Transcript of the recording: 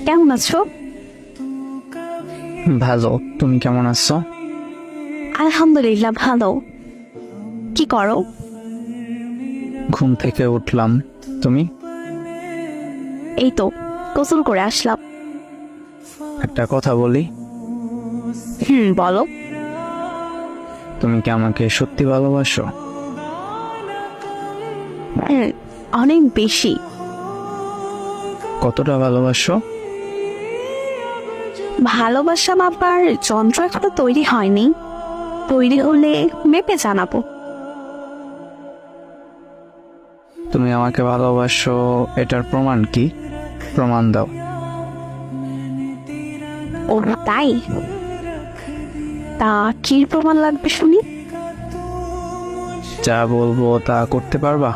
কেমন আছো? ভালো, তুমি কেমন আছো? আলহামদুলিল্লাহ ভালো। কি করো? ঘুম থেকে উঠলাম। তুমি? এই তো গোসল করে আসলাম। একটা কথা বলি, বলো। তুমি কি আমাকে সত্যি ভালোবাসো? হুম, অনেক বেশি। কতটা ভালোবাসো? ভালোবাসা মাপার যন্ত্র এখনো তৈরি হয়নি, তৈরি হলে মেপে জানাবো। তুমি আমাকে ভালোবাসো, এটার প্রমাণ কি? প্রমাণ দাও। ও তাই? তা কি প্রমাণ লাগবে শুনি? যা বলবো তা করতে পারবা?